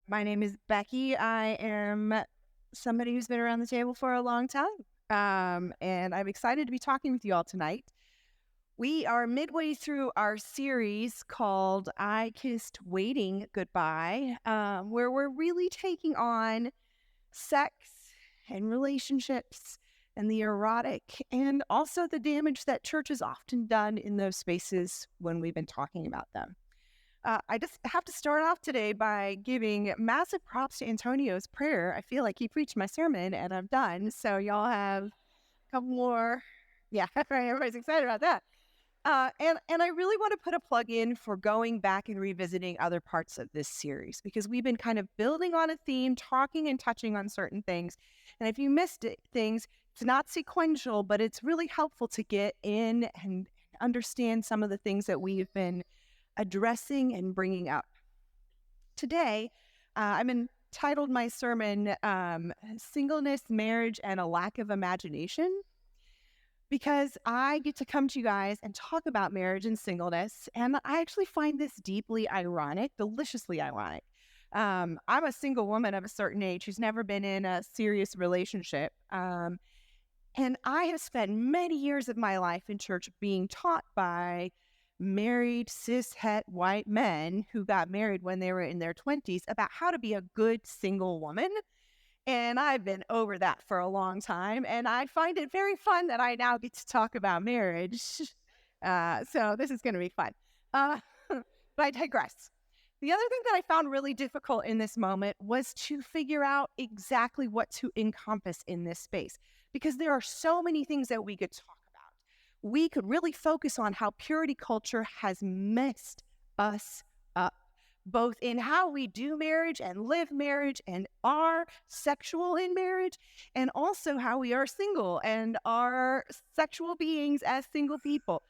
My name is Becky. I am somebody who's been around the table for a long time. And I'm excited to be talking with you all tonight. We are midway through our series called I Kissed Waiting Goodbye, where we're really taking on sex and relationships and the erotic and also the damage that church has often done in those spaces when we've been talking about them. I just have to start off today by giving massive props to Antonio's prayer. I feel like he preached my sermon and I'm done. So y'all have a couple more. Yeah, everybody's excited about that. And I really want to put a plug in for going back and revisiting other parts of this series because we've been kind of building on a theme, talking and touching on certain things. And if you missed things, it's not sequential, but it's really helpful to get in and understand some of the things that we've been addressing and bringing up. Today, I'm entitled my sermon, Singleness, Marriage, and a Lack of Imagination, because I get to come to you guys and talk about marriage and singleness, and I actually find this deeply ironic, deliciously ironic. I'm a single woman of a certain age who's never been in a serious relationship, and I have spent many years of my life in church being taught by married cis-het white men who got married when they were in their 20s about how to be a good single woman. And I've been over that for a long time. And I find it very fun that I now get to talk about marriage. So this is going to be fun. But I digress. The other thing that I found really difficult in this moment was to figure out exactly what to encompass in this space, because there are so many things that we could talk about. We could really focus on how purity culture has messed us up, both in how we do marriage and live marriage and are sexual in marriage, and also how we are single and are sexual beings as single people.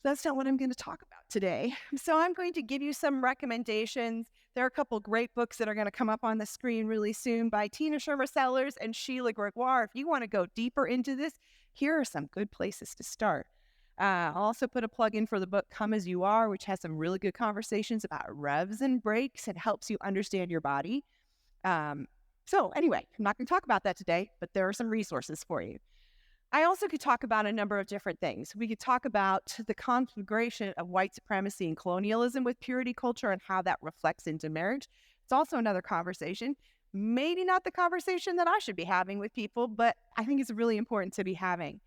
That's not what I'm going to talk about today. So I'm going to give you some recommendations. There are a couple great books that are going to come up on the screen really soon by Tina Shermer Sellers and Sheila Gregoire. If you want to go deeper into this, here are some good places to start. I'll also put a plug in for the book Come As You Are, which has some really good conversations about revs and breaks and helps you understand your body. So anyway, I'm not going to talk about that today, but there are some resources for you. I also could talk about a number of different things. We could talk about the conflagration of white supremacy and colonialism with purity culture and how that reflects into marriage. It's also another conversation. Maybe not the conversation that I should be having with people, but I think it's really important to be having.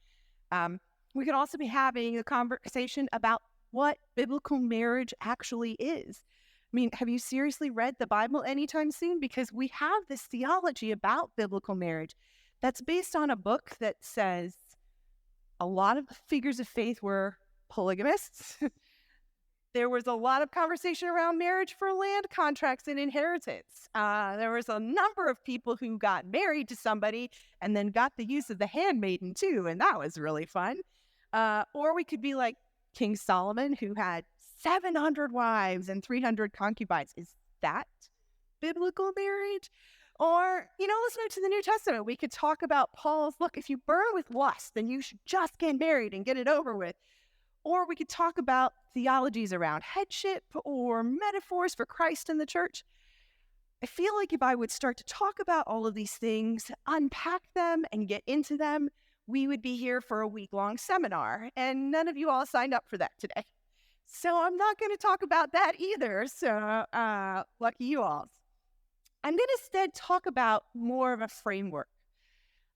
We could also be having a conversation about what biblical marriage actually is. I mean, have you seriously read the Bible anytime soon? Because we have this theology about biblical marriage that's based on a book that says a lot of figures of faith were polygamists. There was a lot of conversation around marriage for land contracts and inheritance. There was a number of people who got married to somebody and then got the use of the handmaiden too, and that was really fun. Or we could be like King Solomon, who had 700 wives and 300 concubines. Is that biblical marriage? Or, listening to the New Testament, we could talk about Paul's, look, if you burn with lust, then you should just get married and get it over with. Or we could talk about theologies around headship or metaphors for Christ and the church. I feel like if I would start to talk about all of these things, unpack them and get into them, we would be here for a week-long seminar. And none of you all signed up for that today. So I'm not going to talk about that either. So lucky you all. I'm going to instead talk about more of a framework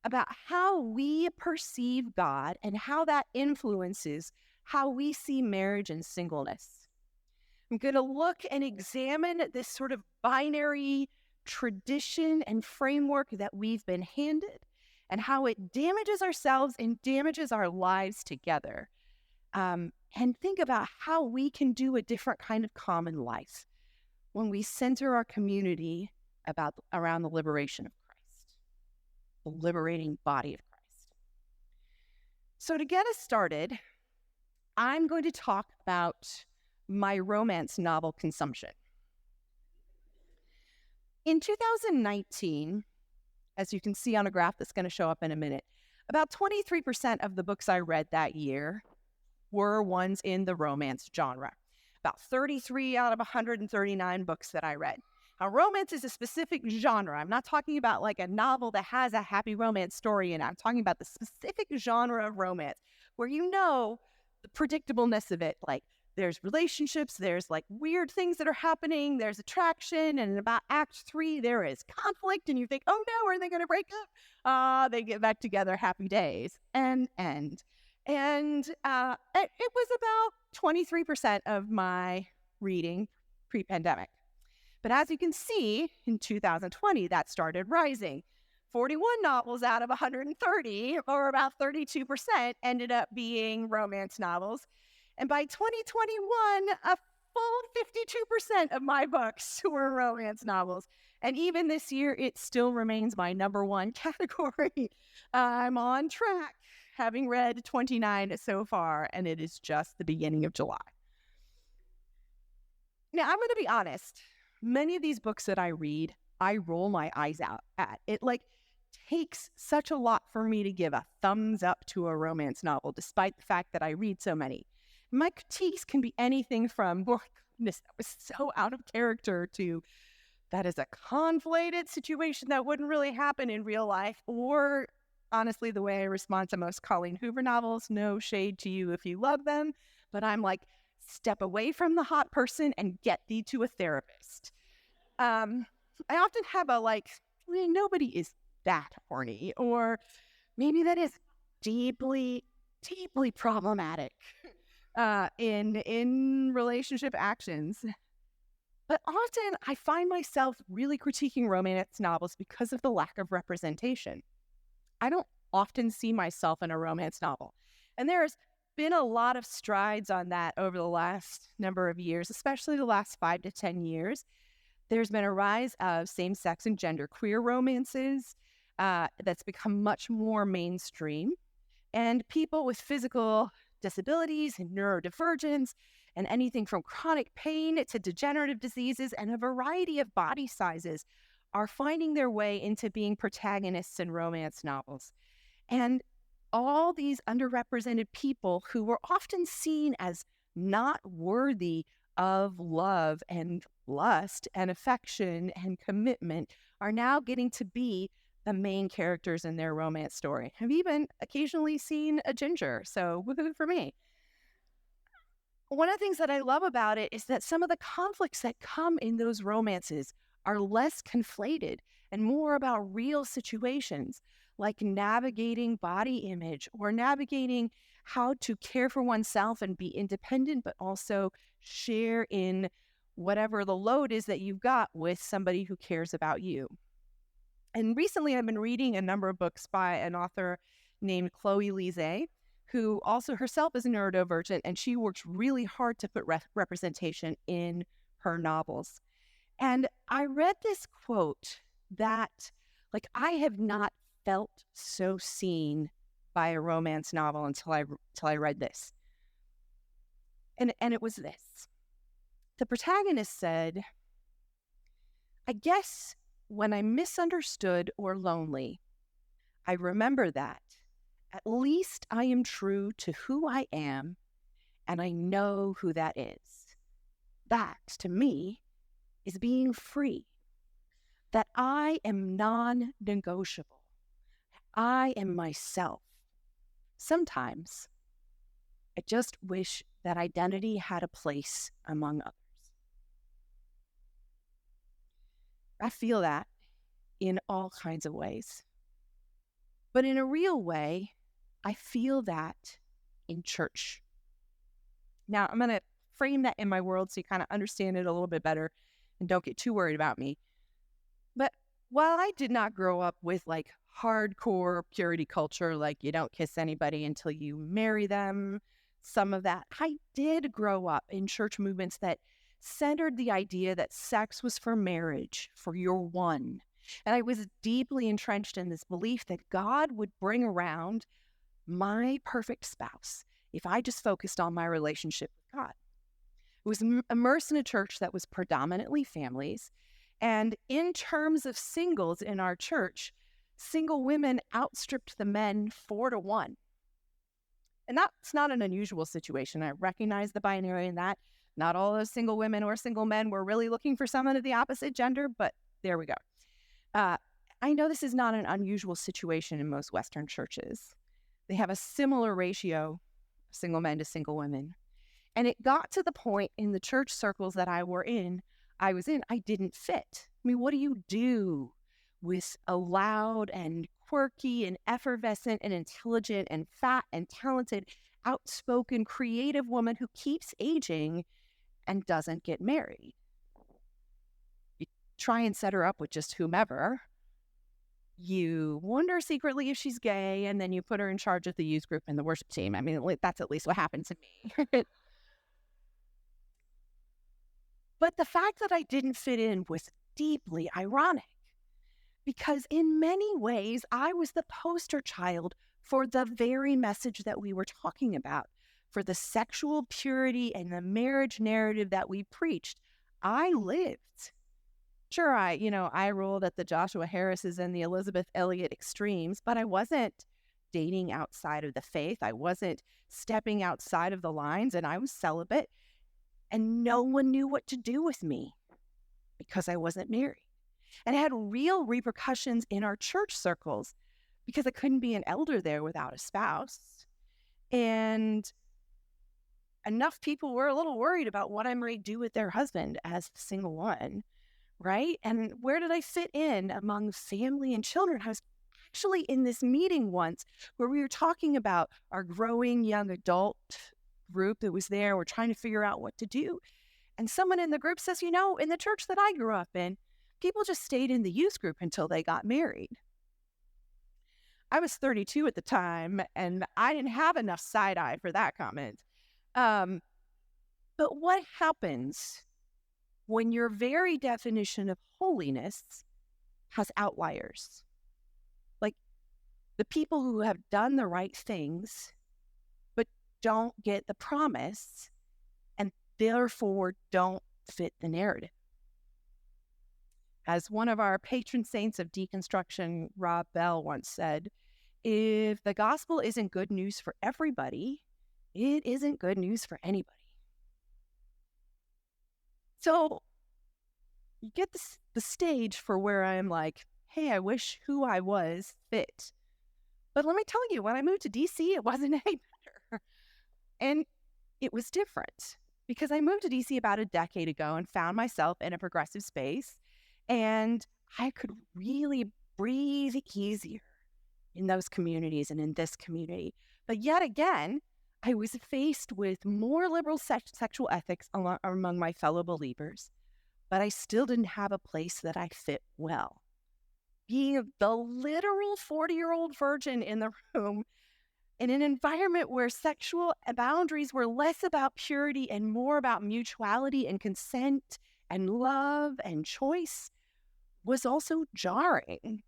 about how we perceive God and how that influences how we see marriage and singleness. I'm going to look and examine this sort of binary tradition and framework that we've been handed and how it damages ourselves and damages our lives together. And think about how we can do a different kind of common life when we center our community around the liberation of Christ, the liberating body of Christ. So to get us started, I'm going to talk about my romance novel consumption. In 2019, as you can see on a graph that's going to show up in a minute, about 23% of the books I read that year were ones in the romance genre. About 33 out of 139 books that I read. Now, romance is a specific genre. I'm not talking about like a novel that has a happy romance story in it. I'm talking about the specific genre of romance where you know the predictableness of it. Like there's relationships, there's like weird things that are happening, there's attraction, and in about Act 3, there is conflict, and you think, oh no, are they going to break up? They get back together, happy days, and end. And it was about 23% of my reading pre-pandemic. But as you can see, in 2020, that started rising. 41 novels out of 130, or about 32%, ended up being romance novels. And by 2021, a full 52% of my books were romance novels. And even this year, it still remains my number one category. I'm on track, having read 29 so far, and it is just the beginning of July. Now, I'm going to be honest. Many of these books that I read, I roll my eyes out at. It takes such a lot for me to give a thumbs up to a romance novel, despite the fact that I read so many. My critiques can be anything from, oh goodness, that was so out of character, to that is a conflated situation that wouldn't really happen in real life, or honestly, the way I respond to most Colleen Hoover novels, no shade to you if you love them, but I'm like, step away from the hot person and get thee to a therapist. I often have nobody is that horny, or maybe that is deeply, deeply problematic in relationship actions. But often I find myself really critiquing romance novels because of the lack of representation. I don't often see myself in a romance novel. And there's been a lot of strides on that over the last number of years, especially the last 5 to 10 years. There's been a rise of same-sex and genderqueer romances that's become much more mainstream. And people with physical disabilities and neurodivergence and anything from chronic pain to degenerative diseases and a variety of body sizes are finding their way into being protagonists in romance novels. And all these underrepresented people who were often seen as not worthy of love and lust and affection and commitment are now getting to be the main characters in their romance story. I've even occasionally seen a ginger, so woohoo for me. One of the things that I love about it is that some of the conflicts that come in those romances are less conflated and more about real situations, like navigating body image or navigating how to care for oneself and be independent, but also share in whatever the load is that you've got with somebody who cares about you. And recently I've been reading a number of books by an author named Chloe Lise, who also herself is neurodivergent, and she works really hard to put representation in her novels. And I read this quote that, I have not felt so seen by a romance novel until I read this. And it was this. The protagonist said, I guess when I'm misunderstood or lonely, I remember that at least I am true to who I am, and I know who that is. That, to me, is being free. That I am non-negotiable. I am myself. Sometimes I just wish that identity had a place among others. I feel that in all kinds of ways. But in a real way, I feel that in church. Now, I'm going to frame that in my world so you kind of understand it a little bit better and don't get too worried about me. But while I did not grow up with hardcore purity culture, you don't kiss anybody until you marry them, some of that, I did grow up in church movements that centered the idea that sex was for marriage, for your one. And I was deeply entrenched in this belief that God would bring around my perfect spouse if I just focused on my relationship with God. I was immersed in a church that was predominantly families. And in terms of singles in our church, single women outstripped the men 4-1. And that's not an unusual situation. I recognize the binary in that. Not all those single women or single men were really looking for someone of the opposite gender, but there we go. I know this is not an unusual situation in most Western churches. They have a similar ratio of single men to single women. And it got to the point in the church circles that I was in, I didn't fit. I mean, what do you do with a loud and quirky and effervescent and intelligent and fat and talented, outspoken, creative woman who keeps aging and doesn't get married? You try and set her up with just whomever. You wonder secretly if she's gay, and then you put her in charge of the youth group and the worship team. I mean, that's at least what happened to me. But the fact that I didn't fit in was deeply ironic, because in many ways, I was the poster child for the very message that we were talking about, for the sexual purity and the marriage narrative that we preached. I lived. Sure, I rolled at the Joshua Harrises and the Elizabeth Elliot extremes, but I wasn't dating outside of the faith. I wasn't stepping outside of the lines, and I was celibate. And no one knew what to do with me because I wasn't married. And it had real repercussions in our church circles because I couldn't be an elder there without a spouse. And enough people were a little worried about what I might do with their husband as the single one, right? And where did I fit in among family and children? I was actually in this meeting once where we were talking about our growing young adult group that was there. We're trying to figure out what to do. And someone in the group says, in the church that I grew up in, people just stayed in the youth group until they got married. I was 32 at the time, and I didn't have enough side eye for that comment. But what happens when your very definition of holiness has outliers? Like the people who have done the right things but don't get the promise and therefore don't fit the narrative. As one of our patron saints of deconstruction, Rob Bell, once said, if the gospel isn't good news for everybody, it isn't good news for anybody. So you get the stage for where I'm like, hey, I wish who I was fit. But let me tell you, when I moved to DC, it wasn't any better. And it was different because I moved to DC about a decade ago and found myself in a progressive space, and I could really breathe easier in those communities and in this community. But yet again, I was faced with more liberal sexual ethics among my fellow believers, but I still didn't have a place that I fit well. Being the literal 40-year-old virgin in the room in an environment where sexual boundaries were less about purity and more about mutuality and consent and love and choice was also jarring.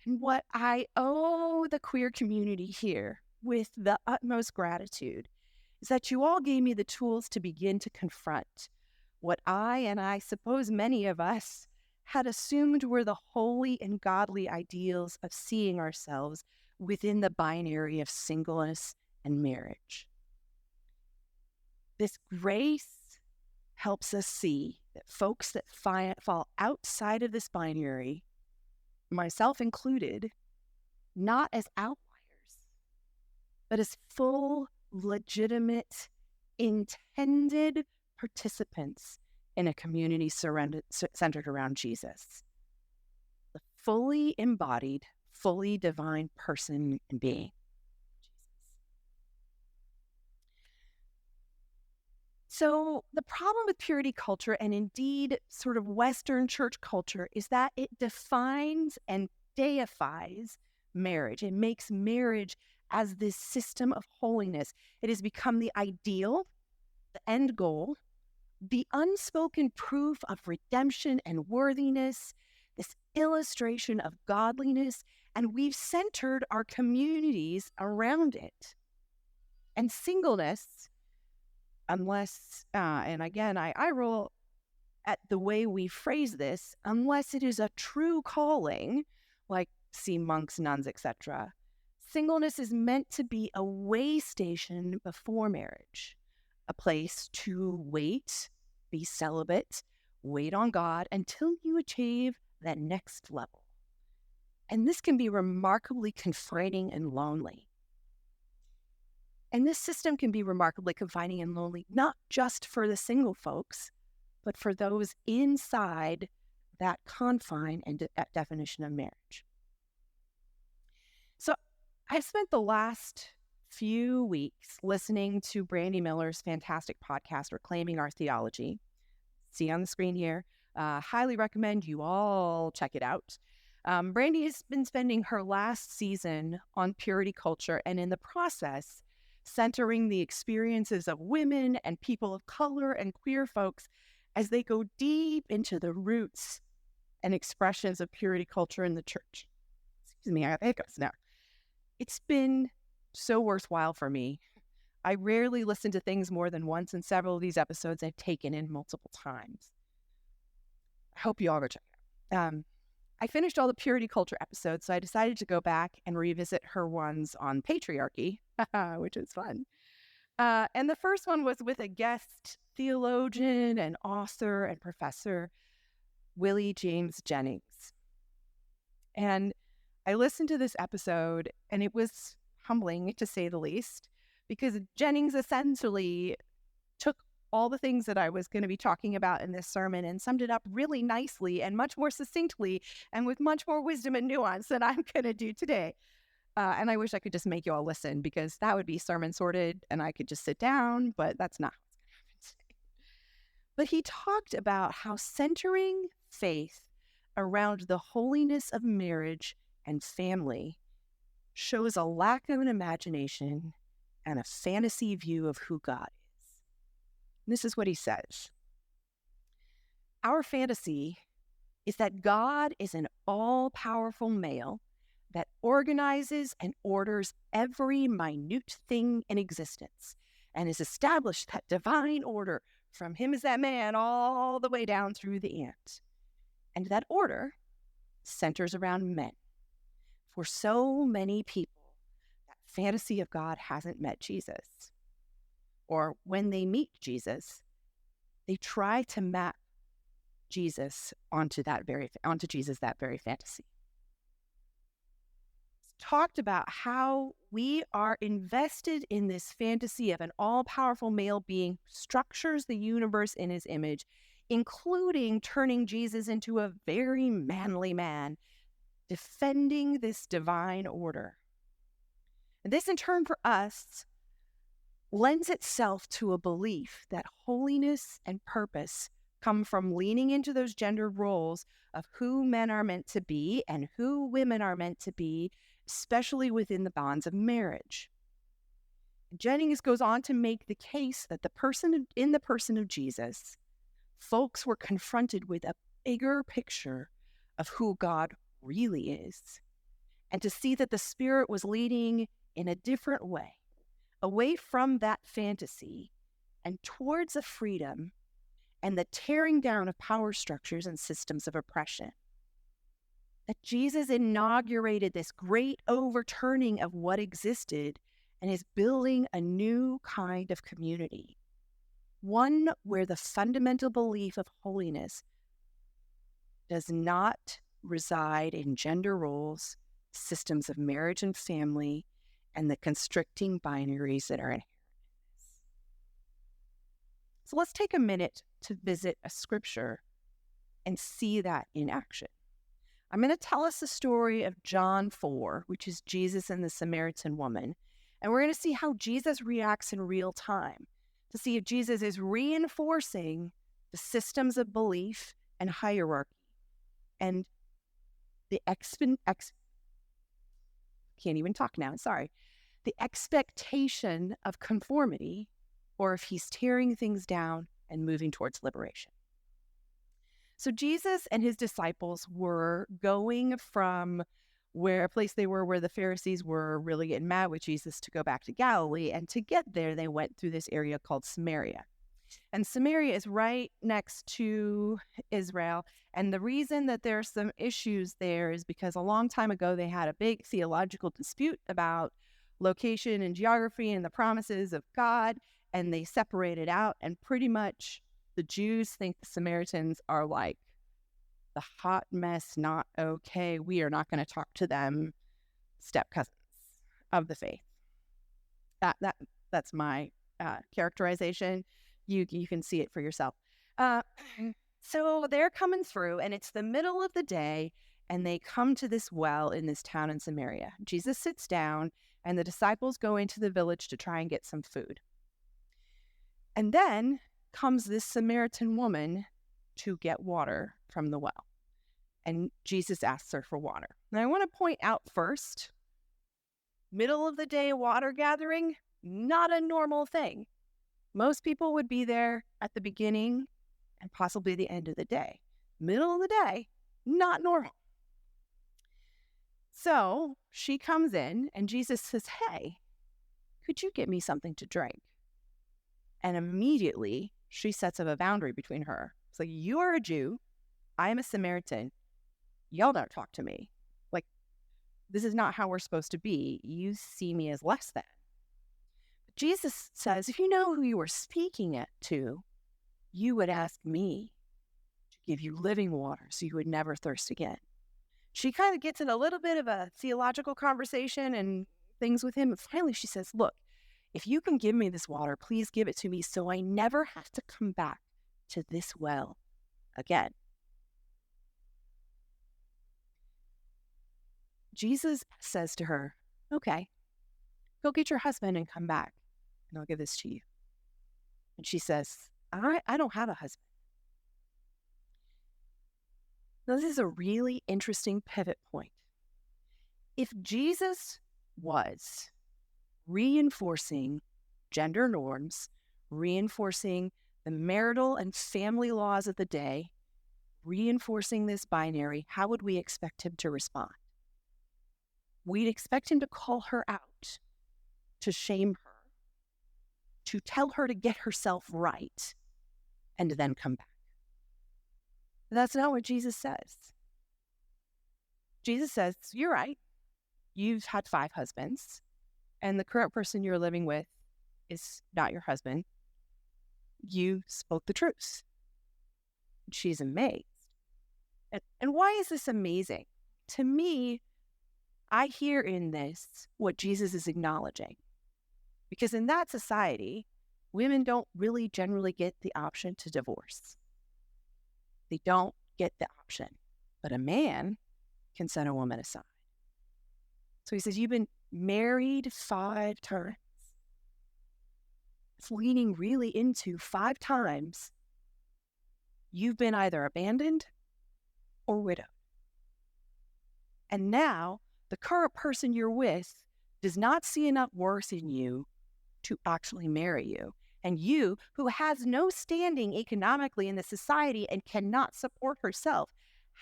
And what I owe the queer community here with the utmost gratitude is that you all gave me the tools to begin to confront what I suppose many of us, had assumed were the holy and godly ideals of seeing ourselves within the binary of singleness and marriage. This grace helps us see that folks that fall outside of this binary, myself included, not as outliers, but as full, legitimate, intended participants in a community centered around Jesus. The fully embodied, fully divine person and being. So the problem with purity culture, and indeed sort of Western church culture, is that it defines and deifies marriage. It makes marriage as this system of holiness. It has become the ideal, the end goal, the unspoken proof of redemption and worthiness, this illustration of godliness, and we've centered our communities around it. And singleness, unless, and again, I roll at the way we phrase this, unless it is a true calling, like see monks, nuns, etc., singleness is meant to be a way station before marriage, a place to wait, be celibate, wait on God until you achieve that next level. And this can be remarkably confining and lonely. And this system can be remarkably confining and lonely, not just for the single folks, but for those inside that confine and definition of marriage. So I've spent the last few weeks listening to Brandy Miller's fantastic podcast, Reclaiming Our Theology. See on the screen here. Highly recommend you all check it out. Brandy has been spending her last season on purity culture, and in the process, centering the experiences of women and people of color and queer folks as they go deep into the roots and expressions of purity culture in the church. Excuse me, I have hiccups now. It's been so worthwhile for me. I rarely listen to things more than once, and several of these episodes I've taken in multiple times. I hope you all go check it out. I finished all the purity culture episodes, so I decided to go back and revisit her ones on patriarchy, which is fun. And the first one was with a guest theologian and author and professor, Willie James Jennings. And I listened to this episode, and it was humbling, to say the least, because Jennings essentially took all the things that I was going to be talking about in this sermon and summed it up really nicely and much more succinctly and with much more wisdom and nuance than I'm going to do today. And I wish I could just make you all listen, because that would be sermon sorted and I could just sit down, but that's not what's going to happen today. But he talked about how centering faith around the holiness of marriage and family shows a lack of an imagination and a fantasy view of who God is. And this is what he says. Our fantasy is that God is an all-powerful male that organizes and orders every minute thing in existence and has established that divine order from him as that man all the way down through the ant. And that order centers around men. For so many people, that fantasy of God hasn't met Jesus. Or when they meet Jesus, they try to map Jesus onto Jesus that very fantasy. It's talked about how we are invested in this fantasy of an all-powerful male being who structures the universe in his image, including turning Jesus into a very manly man, defending this divine order. And this, in turn, for us, lends itself to a belief that holiness and purpose come from leaning into those gender roles of who men are meant to be and who women are meant to be, especially within the bonds of marriage. Jennings goes on to make the case that in the person of Jesus, folks were confronted with a bigger picture of who God really is, and to see that the Spirit was leading in a different way, away from that fantasy and towards a freedom and the tearing down of power structures and systems of oppression. That Jesus inaugurated this great overturning of what existed and is building a new kind of community, one where the fundamental belief of holiness does not reside in gender roles, systems of marriage and family, and the constricting binaries that are inherent in this. So let's take a minute to visit a scripture and see that in action. I'm going to tell us the story of John 4, which is Jesus and the Samaritan woman. And we're going to see how Jesus reacts in real time, to see if Jesus is reinforcing the systems of belief and hierarchy and the can't even talk now, sorry. The expectation of conformity, or if he's tearing things down and moving towards liberation. So Jesus and his disciples were going from a place they were where the Pharisees were really getting mad with Jesus to go back to Galilee. And to get there, they went through this area called Samaria. And Samaria is right next to Israel. And the reason that there's some issues there is because a long time ago, they had a big theological dispute about location and geography and the promises of God. and they separate it out. And pretty much the Jews think the Samaritans are like the hot mess, not okay. We are not going to talk to them, step cousins of the faith. That's my characterization. You can see it for yourself. So they're coming through, and it's the middle of the day, and they come to this well in this town in Samaria. Jesus sits down, and the disciples go into the village to try and get some food. And then comes this Samaritan woman to get water from the well. And Jesus asks her for water. Now, I want to point out first, middle of the day water gathering, not a normal thing. Most people would be there at the beginning and possibly the end of the day. Middle of the day, not normal. So she comes in and Jesus says, "Hey, could you get me something to drink?" And immediately she sets up a boundary between her. It's like, you are a Jew, I am a Samaritan. Y'all don't talk to me. Like, this is not how we're supposed to be. You see me as less than. But Jesus says, if you know who you are speaking to, you would ask me to give you living water so you would never thirst again. She kind of gets in a little bit of a theological conversation and things with him. And finally she says, look, if you can give me this water, please give it to me so I never have to come back to this well again. Jesus says to her, okay, go get your husband and come back, and I'll give this to you. And she says, I don't have a husband. Now, this is a really interesting pivot point. If Jesus was reinforcing gender norms, reinforcing the marital and family laws of the day, reinforcing this binary, how would we expect him to respond? We'd expect him to call her out, to shame her, to tell her to get herself right, and to then come back. That's not what Jesus says. Jesus says, you're right. You've had 5 husbands, and the current person you're living with is not your husband. You spoke the truth. She's amazed. And why is this amazing? To me, I hear in this what Jesus is acknowledging. Because in that society, women don't really generally get the option to divorce. They don't get the option. But a man can set a woman aside. So he says, you've been married 5 times. It's leaning really into 5 times you've been either abandoned or widowed. And now the current person you're with does not see enough worth in you to actually marry you. And you, who has no standing economically in the society and cannot support herself,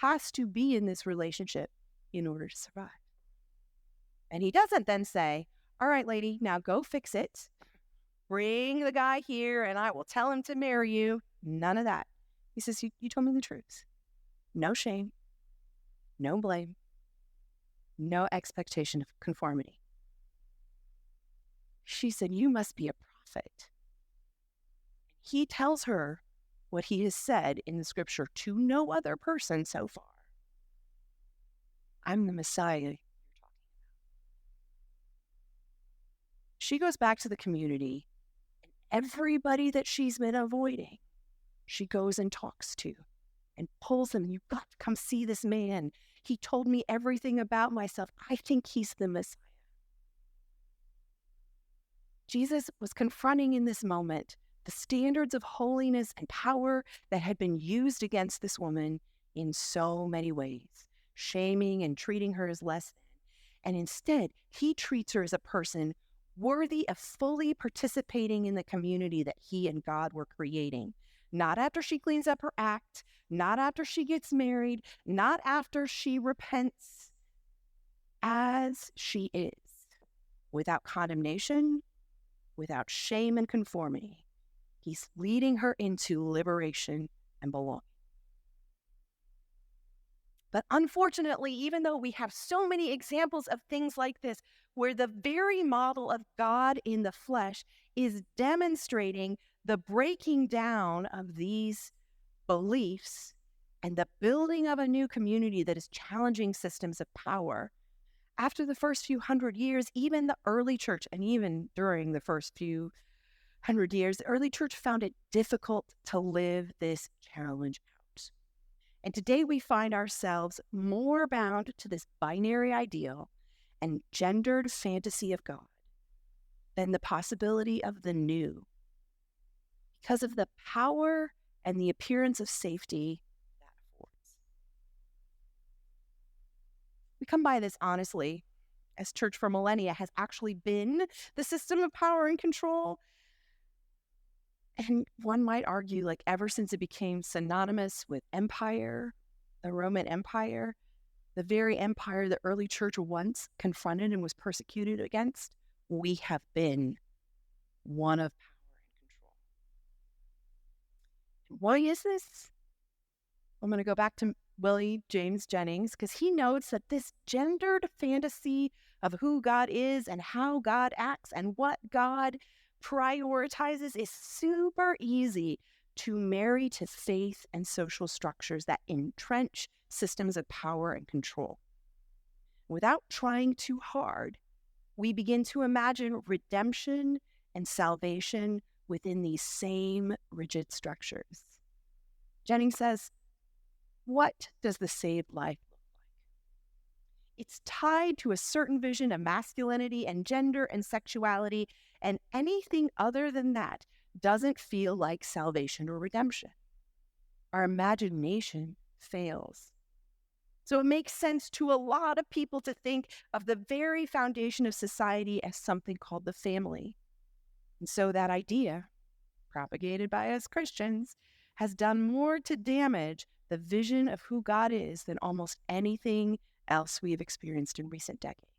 has to be in this relationship in order to survive. And he doesn't then say, all right, lady, now go fix it. Bring the guy here and I will tell him to marry you. None of that. He says, you told me the truth. No shame, no blame, no expectation of conformity. She said, you must be a prophet. He tells her what he has said in the scripture to no other person so far. I'm the Messiah you're talking about. She goes back to the community, and everybody that she's been avoiding, she goes and talks to and pulls them. You've got to come see this man. He told me everything about myself. I think he's the Messiah. Jesus was confronting in this moment the standards of holiness and power that had been used against this woman in so many ways, shaming and treating her as less than. And instead, he treats her as a person worthy of fully participating in the community that he and God were creating. Not after she cleans up her act, not after she gets married, not after she repents, as she is, without condemnation, without shame and conformity. He's leading her into liberation and belonging. But unfortunately, even though we have so many examples of things like this, where the very model of God in the flesh is demonstrating the breaking down of these beliefs and the building of a new community that is challenging systems of power. After the first few hundred years, even the early church, and even during the first few hundred years, the early church found it difficult to live this challenge out. And today we find ourselves more bound to this binary ideal and gendered fantasy of God than the possibility of the new, because of the power and the appearance of safety that affords. We come by this honestly, as church for millennia has actually been the system of power and control. And one might argue, like, ever since it became synonymous with empire, the Roman Empire, the very empire the early church once confronted and was persecuted against, we have been one of power and control. Why is this? I'm going to go back to Willie James Jennings, because he notes that this gendered fantasy of who God is and how God acts and what God prioritizes is super easy to marry to faith and social structures that entrench systems of power and control. Without trying too hard, we begin to imagine redemption and salvation within these same rigid structures. Jennings says, what does the saved life look like? It's tied to a certain vision of masculinity and gender and sexuality, and anything other than that doesn't feel like salvation or redemption. Our imagination fails. So it makes sense to a lot of people to think of the very foundation of society as something called the family. And so that idea, propagated by us Christians, has done more to damage the vision of who God is than almost anything else we have experienced in recent decades.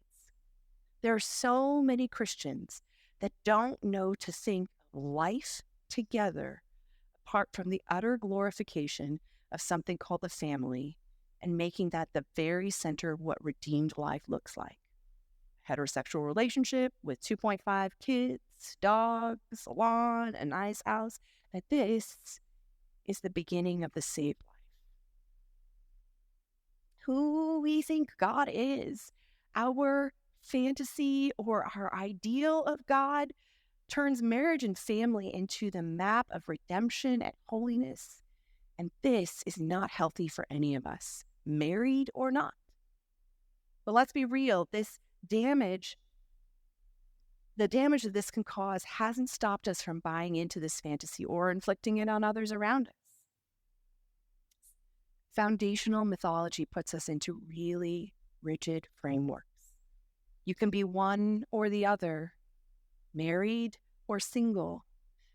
There are so many Christians that don't know to think of life together apart from the utter glorification of something called the family and making that the very center of what redeemed life looks like. Heterosexual relationship with 2.5 kids, dogs, a lawn, a nice house, that this is the beginning of the saved life. Who we think God is, our fantasy or our ideal of God, turns marriage and family into the map of redemption and holiness. And this is not healthy for any of us, married or not. But let's be real, the damage that this can cause hasn't stopped us from buying into this fantasy or inflicting it on others around us. Foundational mythology puts us into really rigid frameworks. You can be one or the other, married or single,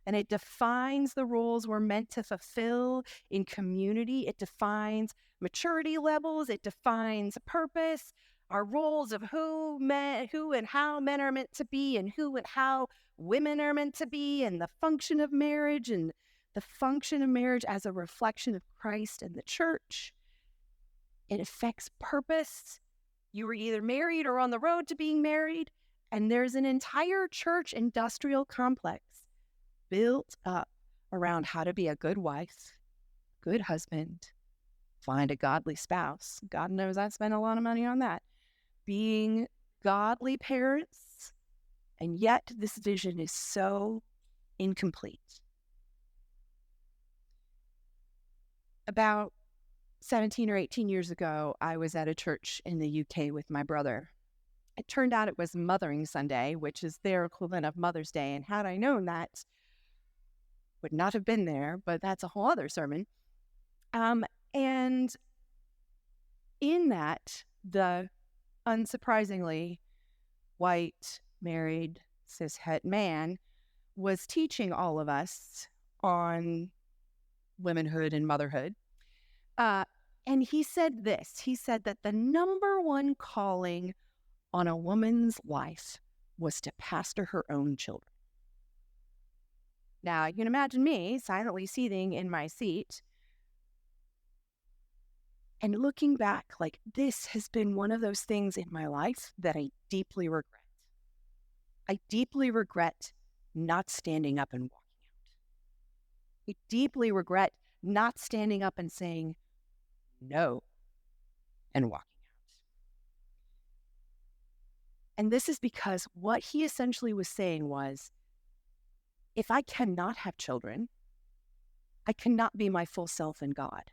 and it defines the roles we're meant to fulfill in community. It defines maturity levels. It defines purpose, our roles of who and how men are meant to be, and who and how women are meant to be, and the function of marriage, and the function of marriage as a reflection of Christ and the church. It affects purpose. You were either married or on the road to being married, and there's an entire church industrial complex built up around how to be a good wife, good husband, find a godly spouse. God knows I spent a lot of money on that. Being godly parents, and yet this vision is so incomplete. About 17 or 18 years ago, I was at a church in the UK with my brother. It turned out it was Mothering Sunday, which is their equivalent of Mother's Day. And had I known that, would not have been there, but that's a whole other sermon. And in that, the unsurprisingly white, married, cishet man was teaching all of us on womanhood and motherhood. And he said this. He said that the number one calling on a woman's life was to pastor her own children. Now, you can imagine me silently seething in my seat and looking back, like, this has been one of those things in my life that I deeply regret. I deeply regret not standing up and walking out. I deeply regret not standing up and saying no and walking out. And this is because what he essentially was saying was, if I cannot have children, I cannot be my full self in God.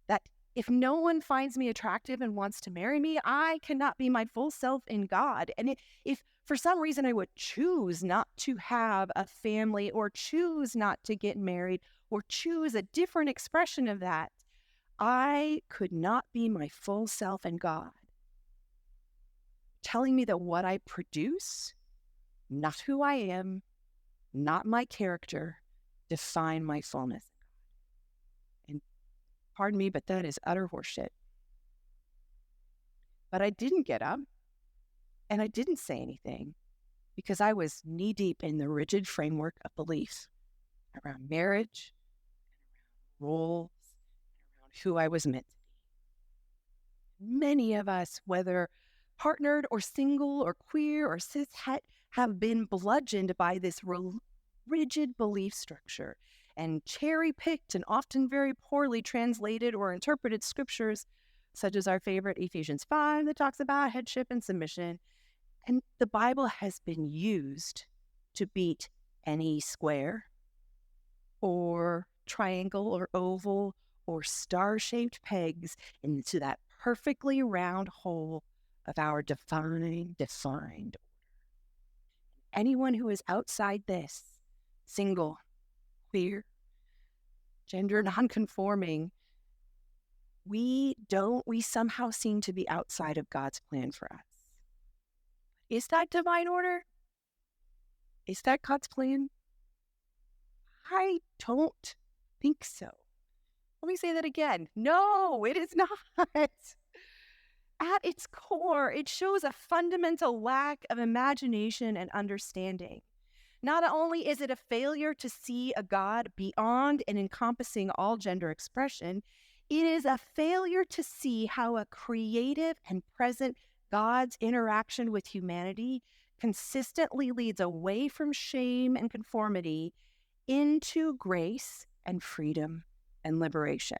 That if no one finds me attractive and wants to marry me, I cannot be my full self in God. And if for some reason I would choose not to have a family or choose not to get married or choose a different expression of that, I could not be my full self in God. Telling me that what I produce, not who I am, not my character, define my fullness. And pardon me, but that is utter horseshit. But I didn't get up and I didn't say anything because I was knee deep in the rigid framework of belief around marriage, roles, around who I was meant to be. Many of us, whether partnered or single or queer or cis het, have been bludgeoned by this rigid belief structure and cherry-picked and often very poorly translated or interpreted scriptures, such as our favorite Ephesians 5 that talks about headship and submission. And the Bible has been used to beat any square or triangle or oval or star-shaped pegs into that perfectly round hole of our defined. Anyone who is outside this, single, queer, gender nonconforming, we somehow seem to be outside of God's plan for us. Is that divine order? Is that God's plan? I don't think so. Let me say that again. No, it is not. At its core, it shows a fundamental lack of imagination and understanding. Not only is it a failure to see a God beyond and encompassing all gender expression, it is a failure to see how a creative and present God's interaction with humanity consistently leads away from shame and conformity into grace and freedom and liberation.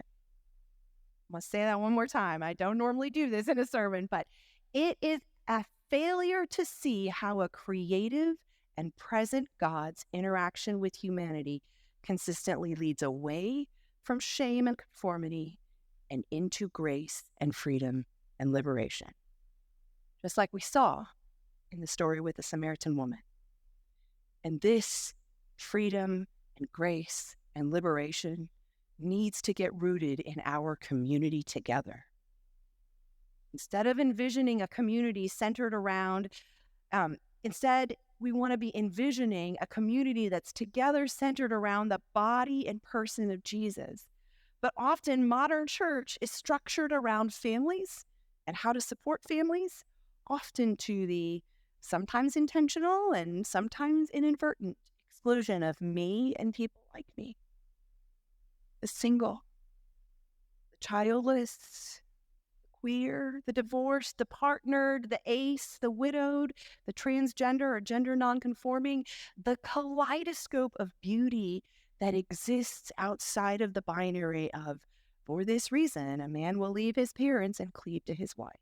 I'm going to say that one more time. I don't normally do this in a sermon, but it is a failure to see how a creative and present God's interaction with humanity consistently leads away from shame and conformity and into grace and freedom and liberation. Just like we saw in the story with the Samaritan woman. And this freedom and grace and liberation needs to get rooted in our community together. Instead of envisioning a community centered around, instead, we want to be envisioning a community that's together centered around the body and person of Jesus. But often modern church is structured around families and how to support families, often to the sometimes intentional and sometimes inadvertent exclusion of me and people like me. The single, the childless, the queer, the divorced, the partnered, the ace, the widowed, the transgender or gender nonconforming, the kaleidoscope of beauty that exists outside of the binary of, for this reason, a man will leave his parents and cleave to his wife.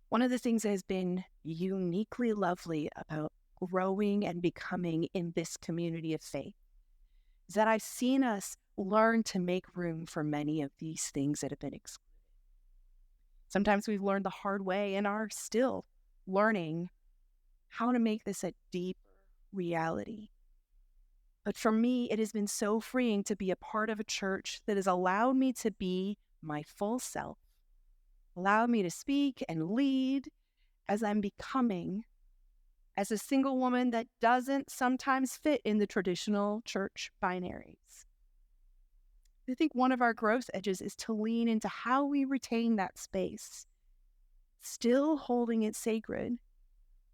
One of the things that has been uniquely lovely about growing and becoming in this community of faith is that I've seen us learn to make room for many of these things that have been excluded. Sometimes we've learned the hard way and are still learning how to make this a deeper reality. But for me, it has been so freeing to be a part of a church that has allowed me to be my full self, allowed me to speak and lead as I'm becoming, as a single woman that doesn't sometimes fit in the traditional church binaries. I think one of our growth edges is to lean into how we retain that space, still holding it sacred,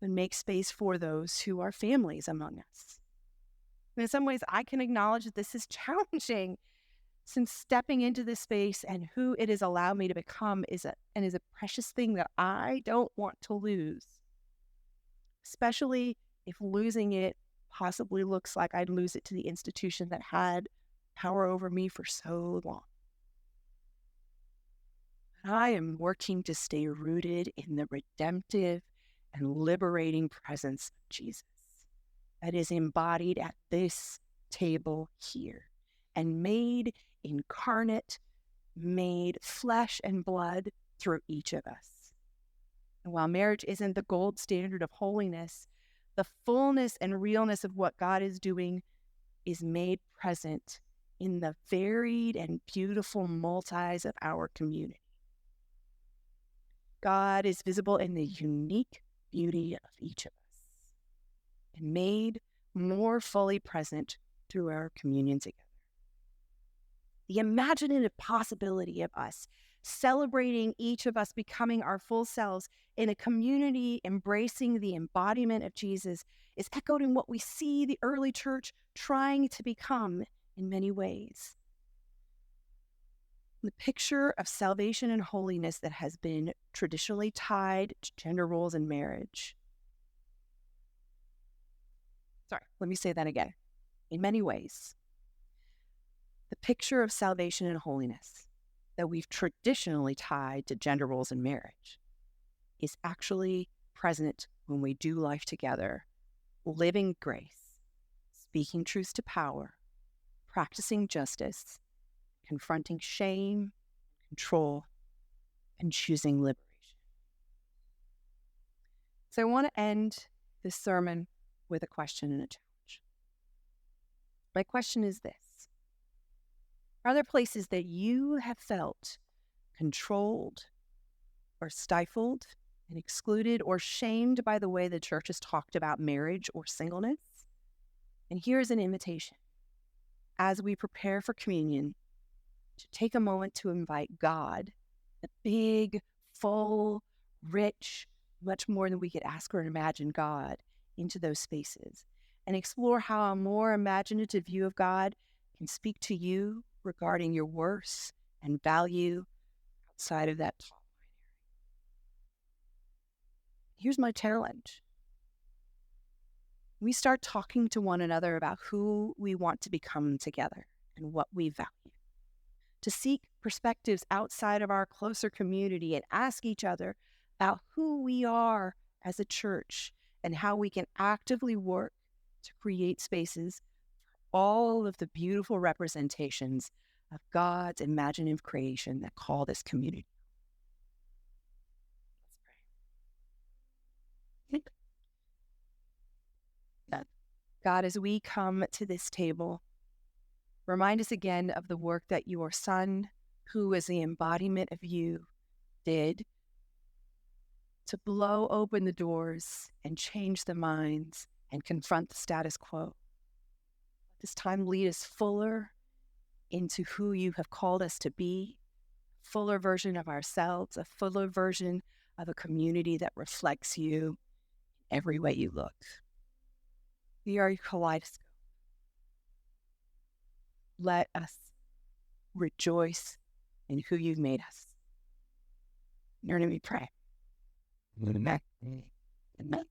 but make space for those who are families among us. And in some ways, I can acknowledge that this is challenging, since stepping into this space and who it has allowed me to become is a precious thing that I don't want to lose. especially if losing it possibly looks like I'd lose it to the institution that had power over me for so long. I am working to stay rooted in the redemptive and liberating presence of Jesus that is embodied at this table here and made incarnate, made flesh and blood through each of us. And while marriage isn't the gold standard of holiness, the fullness and realness of what God is doing is made present in the varied and beautiful multis of our community. God is visible in the unique beauty of each of us and made more fully present through our communion together. The imaginative possibility of us celebrating each of us becoming our full selves in a community embracing the embodiment of Jesus is echoed in what we see the early church trying to become in many ways. The picture of salvation and holiness that has been traditionally tied to gender roles in marriage. Sorry, let me say that again. In many ways, the picture of salvation and holiness that we've traditionally tied to gender roles in marriage is actually present when we do life together, living grace, speaking truth to power, practicing justice, confronting shame, control, and choosing liberation. So I want to end this sermon with a question and a challenge. My question is this. Are there places that you have felt controlled or stifled and excluded or shamed by the way the church has talked about marriage or singleness? And here's an invitation. As we prepare for communion, to take a moment to invite God, the big, full, rich, much more than we could ask or imagine God, into those spaces and explore how a more imaginative view of God can speak to you regarding your worth and value outside of that top line area. Here's my challenge. We start talking to one another about who we want to become together and what we value. To seek perspectives outside of our closer community and ask each other about who we are as a church and how we can actively work to create spaces for all of the beautiful representations of God's imaginative creation that call this community. Let's pray. God, as we come to this table, remind us again of the work that your Son, who is the embodiment of you, did to blow open the doors and change the minds and confront the status quo. Let this time lead us fuller into who you have called us to be, a fuller version of ourselves, a fuller version of a community that reflects you in every way you look. We are your kaleidoscope. Let us rejoice in who you've made us. In your name we pray. Amen. Amen.